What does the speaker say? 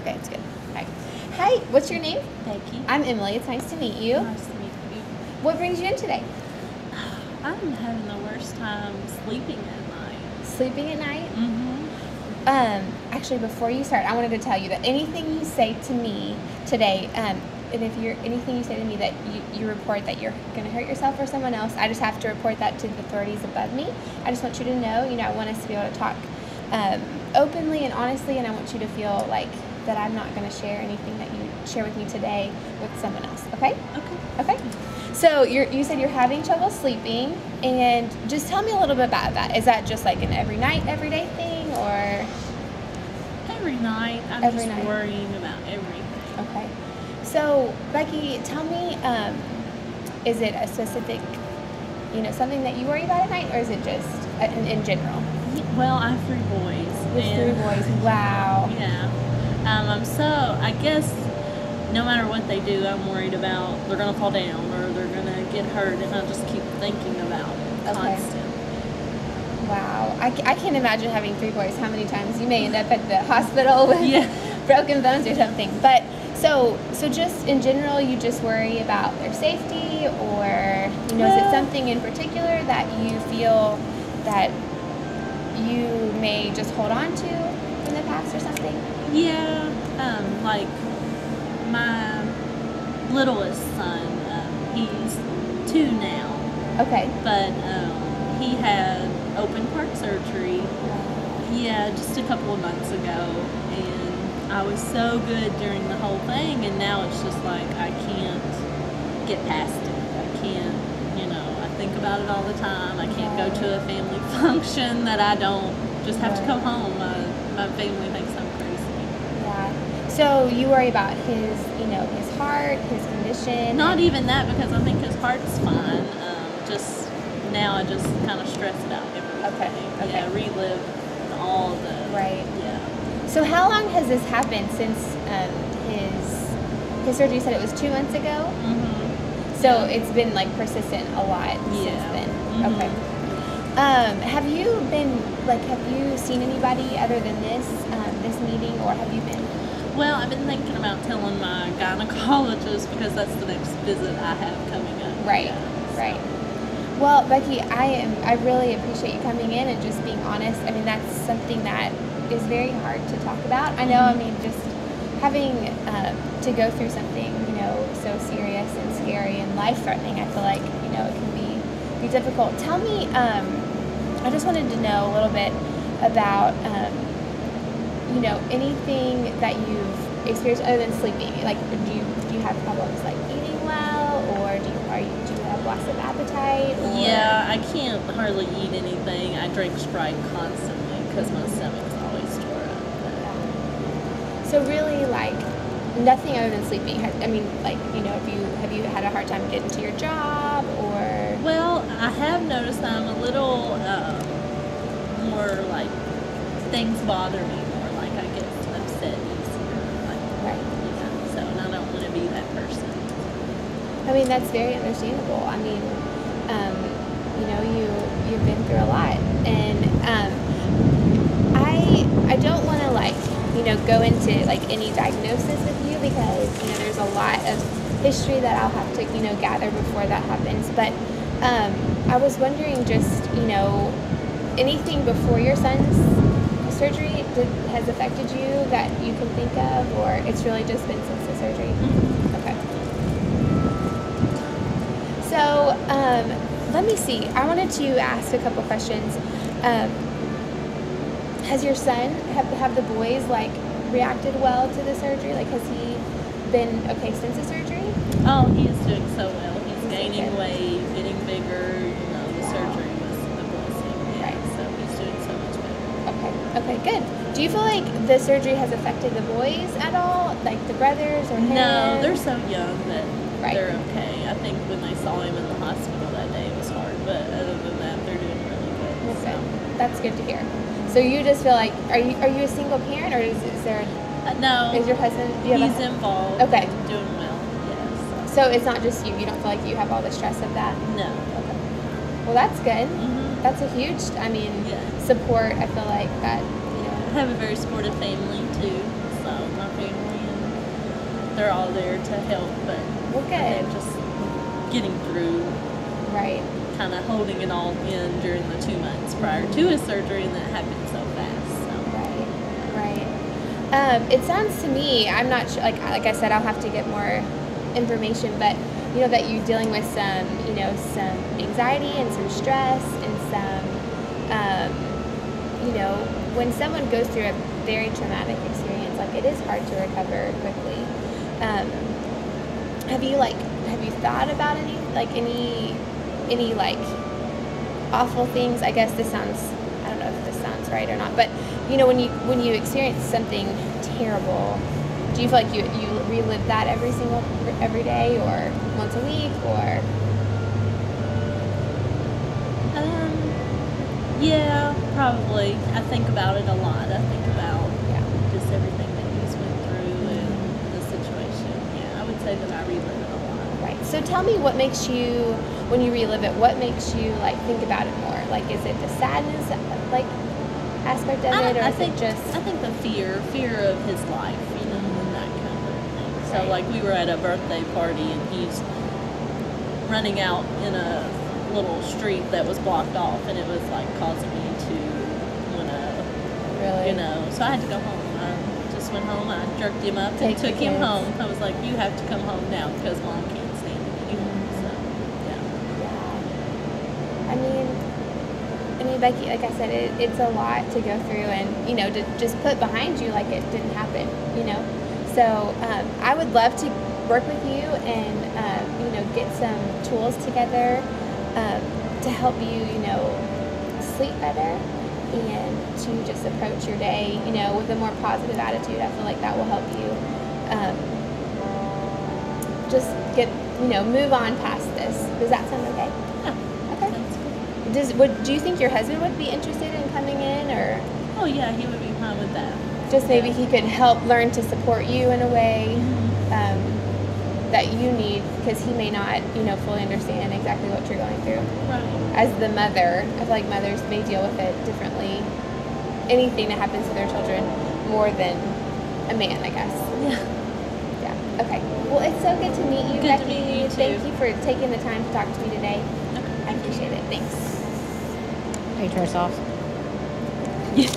Okay, it's good. Okay. Hi, what's your name? Becky. I'm Emily. It's nice to meet you. Nice to meet you. What brings you in today? I'm having the worst time sleeping at night. Sleeping at night? Mm-hmm. Actually, before you start, I wanted to tell you that anything you say to me today, and if anything you say to me that you report that you're going to hurt yourself or someone else, I just have to report that to the authorities above me. I just want you to know, I want us to be able to talk openly and honestly, and I want you to feel like that I'm not going to share anything that you share with me today with someone else. Okay? Okay. So you said you're having trouble sleeping, and just tell me a little bit about that. Is that just like an every night, everyday thing, or? Every night, I'm just worrying about everything. Okay. So, Becky, tell me, is it a specific, something that you worry about at night, or is it just in general? Well, I have 3 boys. You have 3 boys. Wow. Yeah. I guess no matter what they do, I'm worried about they're going to fall down or they're going to get hurt, and I just keep thinking about it constantly. Wow. I can't imagine having 3 boys. How many times you may end up at the hospital with broken bones or something. But so just in general, you just worry about their safety, or is it something in particular that you feel that you may just hold on to in the past or something? Yeah. Like my littlest son, he's 2 now. Okay. But he had open heart surgery, just a couple of months ago, and I was so good during the whole thing, and now it's just like I can't get past it. I can't, I think about it all the time. I can't go to a family function that I don't just have to come home. My family thinks I'm crazy. Yeah. So you worry about his, his heart, his condition? Not even that, because I think his heart's fine. Now I just kind of stress about everything. Okay. Yeah, relive all the... Right. Yeah. So how long has this happened since his surgery? You said it was 2 months ago? Mm-hmm. So it's been persistent a lot since then. Mm-hmm. Okay. Have you seen anybody other than this meeting, or have you been? Well, I've been thinking about telling my gynecologist, because that's the next visit I have coming up. Right. Right. Well, Becky, I really appreciate you coming in and just being honest. I mean, that's something that is very hard to talk about. I know, just having to go through something, so serious and scary and life-threatening, I feel like, it can be difficult. Tell me, I just wanted to know a little bit about, anything that you've experienced other than sleeping. Like, do you have problems like eating well, or do you have loss of appetite? Or? Yeah, I can't hardly eat anything. I drink Sprite constantly because my stomach's always tore up. So really, nothing other than sleeping. Have you had a hard time getting to your job, or? Well, I have noticed that I'm a little more things bother me more. I get upset easier. Right. So, and I don't want to be that person. That's very understandable. You've been through a lot, and I don't want to go into any diagnosis with you, because there's a lot of history that I'll have to gather before that happens. But I was wondering, just anything before your son's surgery has affected you that you can think of, or it's really just been since the surgery? Okay. So, let me see. I wanted to ask a couple questions. Has your son, have the boys, reacted well to the surgery? Has he been okay since the surgery? Oh, he is doing so well. He's gaining weight, getting bigger. The surgery was a blessing. Yeah, right. So he's doing so much better. Okay, good. Do you feel like the surgery has affected the boys at all? The brothers or him? No, they're so young that they're okay. I think when they saw him in the hospital that day, it was hard. But other than that, they're doing really good. Okay. So. That's good to hear. So you just feel like, are you a single parent, or is there? No. Is your husband? He's involved. Okay. Doing well. Yes. So it's not just you. You don't feel like you have all the stress of that. No. Okay. Well, that's good. Mm-hmm. That's a huge. Support. I feel like that. I have a very supportive family too. So my family they're all there to help, but Well, good. just getting through, Right. kind of holding it all in during the 2 months prior to his surgery, and then it happened so fast. So. Right. It sounds to me, I'm not sure, like I said, I'll have to get more information, but you know that you're dealing with some, you know, some anxiety and some stress and some, you know, when someone goes through a very traumatic experience, like it is hard to recover quickly. Have you thought about any like awful things? I guess this sounds, I don't know if this sounds right or not, but you know, when you experience something terrible, do you feel like you relive that every day or once a week or? Yeah, probably. I think about it a lot. I think about just everything that he's went through and the situation. Yeah, I would say that I relive it a lot. Right. So tell me, what makes you, when you relive it, what makes you like think about it more? Like, is it the sadness, like aspect of it, or I is think it just? I think the fear of his life, you know, and that kind of thing. So Right. like we were at a birthday party and he's running out in a little street that was blocked off, and it was like causing me to Really? you know, so I had to go home. I just went home, I jerked him up Take and took the him kids. home. I was like, you have to come home now because Mom can't stand it anymore. So yeah. Yeah. I mean, Becky, like I said, it's a lot to go through, and you know, to just put behind you like it didn't happen. You know, so I would love to work with you and you know, get some tools together to help you, you know, sleep better and to just approach your day, you know, with a more positive attitude. I feel like that will help you just get, you know, move on past this. Does that sound okay? Yeah. Okay. That's good. Do you think your husband would be interested in coming in, or Oh yeah, he would be fine with that. just maybe he could help learn to support you in a way that you need, because he may not, you know, fully understand exactly what you're going through. Right. As the mother, I feel like mothers may deal with it differently. Anything that happens to their children more than a man, I guess. Yeah. Yeah. Okay. Well, it's so good to meet you, Good to Becky. meet you, too. Thank you for taking the time to talk to me today. I appreciate it. Thanks. Are you turn us off? Yeah.